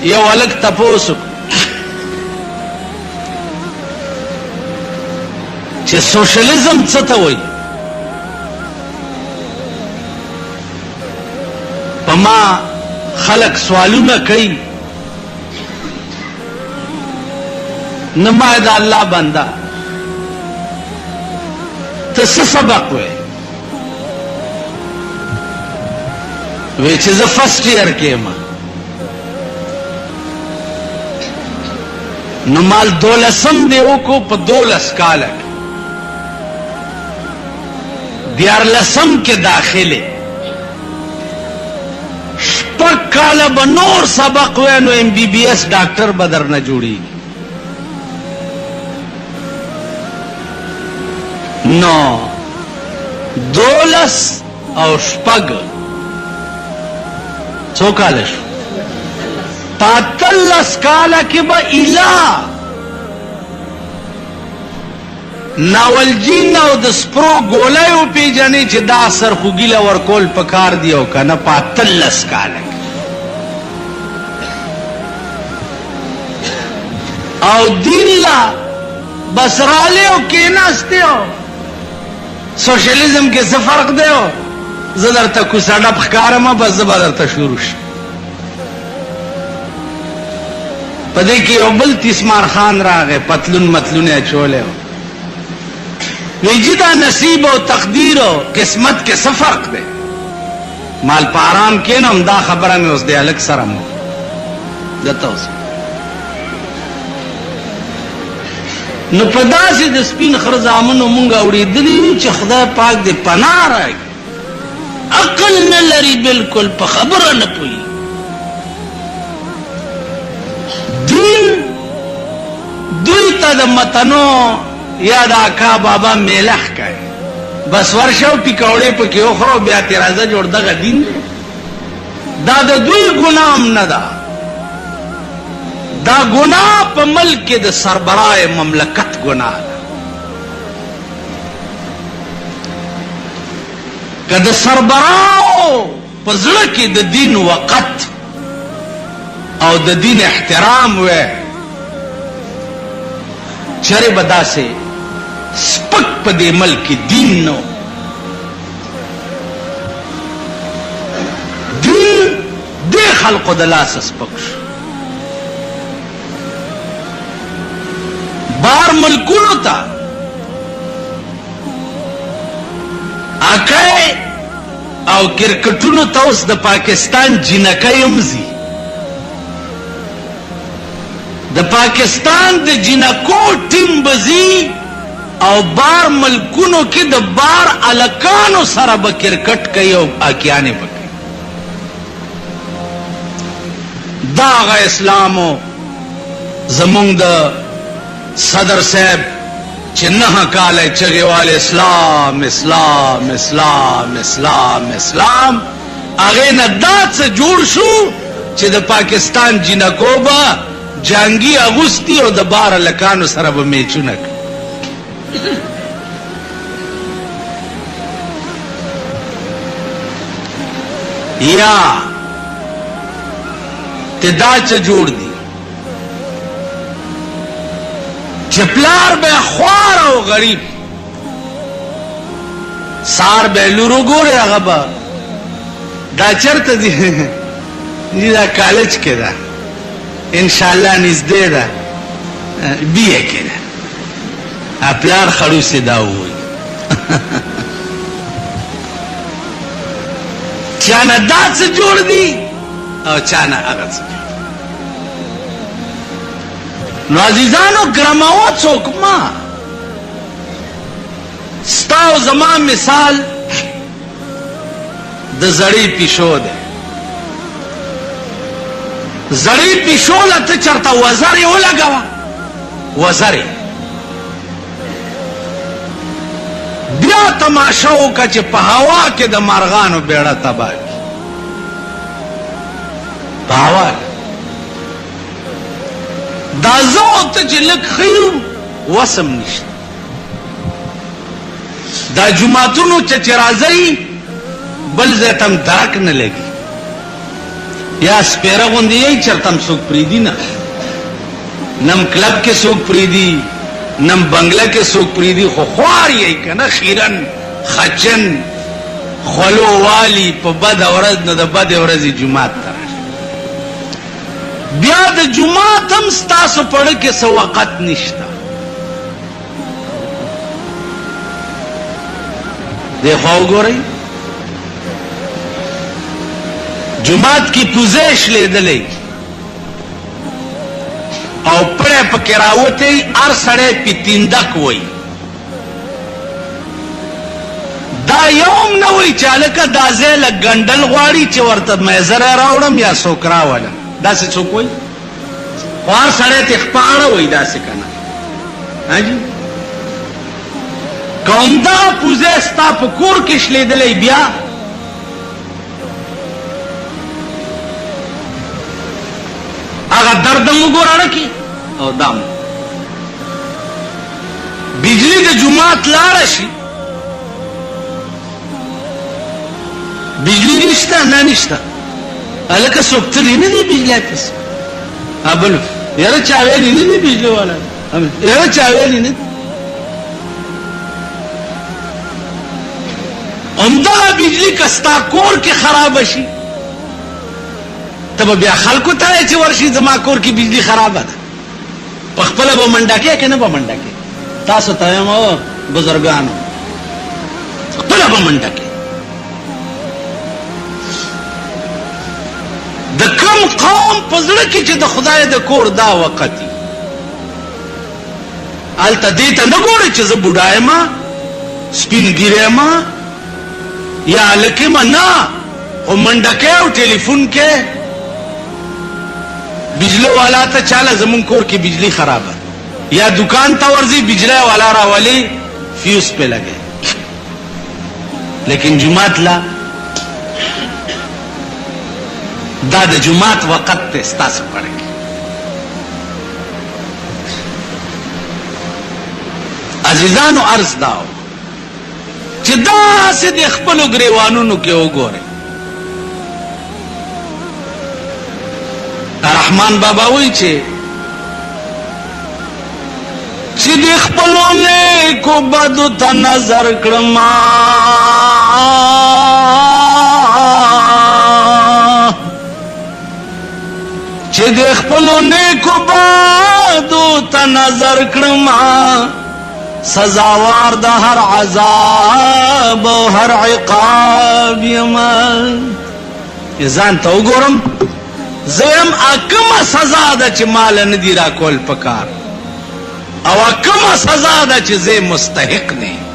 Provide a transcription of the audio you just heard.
You الګ تپوس چې سوشلیزم څه ته وایي. په ما خلق سوالونه کوي، نه ما د الله بنده ته څه سبق وایې؟ وی چې زه فرسټ ایئر کې یم. نو مال 12 دی وکړو په 12 کاله کې 14 کې داخله شپږ کاله به نور سبق وای نو MBBS ډاکټر به درنه جوړیږي. نو 12 او شپږ څو کاله شو؟ 15 کاله کې به اله ناولجین او د سپرو ګولای او پیجنې چې دا سرخوږي له ورکول پکار دی او کنه 15 کاله او دین لا بسراله او کیناسته او سوشلیزم کې څه فرق دی؟ زه درته کوڅه ډب ښکارم بس زه به درته شروع شم. په دې کې یو بل تیسمار خان راغی پتلون متلون یې اچولی ویجی دا نصیب او تقدیر او قسمت کې څه فرق دی؟ مال په آرام کینم دا خبره مې اوس دی الګ سره مو دته اوس نو په داسې د سپین خر زامنو مونږ اورېدلي چې خدای پاک دې پناه راکړي. عقل نه لري بالکل په خبره نه پوهېږي. دین دوی ته د متنو یا د اکا بابا میله ښکاري. بس ورشه او ټیکوړې پکې وخوره بیا ترې راځه جوړ دغه دین دی. دا د دوی ګناه هم نه ده، دا ګناه په ملک کې د سربراه مملکت ګناه ده. که د سربراهو په زړه کې د دین وقت او د دین احترام وی چرې به داسې سپک په دې ملک کې دین نو. دین دې خلقو د لاسه سپک شو. بار ملکونو ته اکای او کرکټونو ته اوس د پاکستان جنکۍ هم ځي. د پاکستان د جنکو ټیم به ځي او بار ملکونو کې د بار الکانو سره به کرکټ کوي او اکیانې به کوي. دا هغه اسلامو زمونږ د صدر صاحب چې 9 کاله چغې والے اسلام اسلام اسلام اسلام اسلام هغې نه دا څه جوړ شو چې د پاکستان جنکو به جنګي اغوستي او د بار هلکانو سره به میچونه کوي. یا ته دا څه جوړ دي چې پلار به خوار او غریب سار به لورو ګورې هغه به دا چېرته دي دا کالج کې ده انشاءالله نږدې ده بیه کې ده پلار خړوسې دا ووایي چا نه دا څه جوړ دي او چا نه هغه څه. نو عزیزانو ګرموه څوک ما ستا او زما مثال د زړې پیشو دی. زړې پیشو له ته چېرته وزرې ولګوه وزرې بیا تماشه وکړه چې په هوا کې د مرغانو بیړه تباه کړي. په هوا کې دا زه او ته چې لږ ښه یو وسم نشته. دا جوماتونو چې راځئ بل ځای ته هم درک نه لګي. یا سپیره غوندې یې چېرته هم څوک پرېږدي نه، نم کلب کې څوک پرېږدي، نم بنگله کې څوک پرېږدي، خو خوار یې که نه خیرن خچن خولو والی په بده ورځ نه د بدې ورځې جومات ته راشي. بیا د جومات هم ستاسو پړه کې څه وقت نشته. دی خوا وګورئ، جومات کې پوزې شلېدلی او پړی پکې راوتی، هر سړی پې تیندک وایي. دا یوم نه وایي چې هلکه دا ځای لږ ګنډل غواړي چې ورته میزره راوړم یا څوک راولم، داسې څوک وایي؟ خو هر سړی ته خپاړه وایي داسې که نه. حاجي که همدغه پوزې ستا په کور کې شلېدلی بیا هغه درد هم وګوره کې او دام بجلی د جومات لاړه شي، بجلی نشته نه نشته، هلکه څوک تللی نه دی بجلی پسې. بل یاره چا ویلي نه دی بجلی والا، یاره چا ویلي نه دی. همدغه بجلی که ستا کور کې خرابه شي، ته به بیا خلکو ته وایې چې ورشي زما کور کې بجلی خرابه ده، په خپله به منډه کې که نه به منډه کې؟ تاسو ته وایم او بزرګانو خپله به منډه کې. د کوم قوم په زړه کې چې د خدای د کور دا وقت وي، هلته دې ته نه ګورئ چې زه بوډا یم سپین ږیری یم یا هلک یم، نه، خو منډه کې او ټلیفون کې بجلی والا ته چاله زمون کور کې بجلی خرابه، یا دکان ته ورځي بجلی والا راولي فیوز پې لګي. لیکن جومات لا دا د جومات وقت ته ستاسو پړه کې. عزیزانو عرض داو چې داسې د خپلو ګریوانونو کې وګورئ. رحمان بابا وایي چې د خپلو نیکو بدو ته نظر کړم، چې د خپلو نیکو بدو ته نظر کړم، سزاوار د هر عذاب او هر عقاب یم. ځان ته وګورم، زه یم کومه سزا ده چې ماله نه دي راکول پکار، او کومه سزا ده چې زه مستحق نه یم.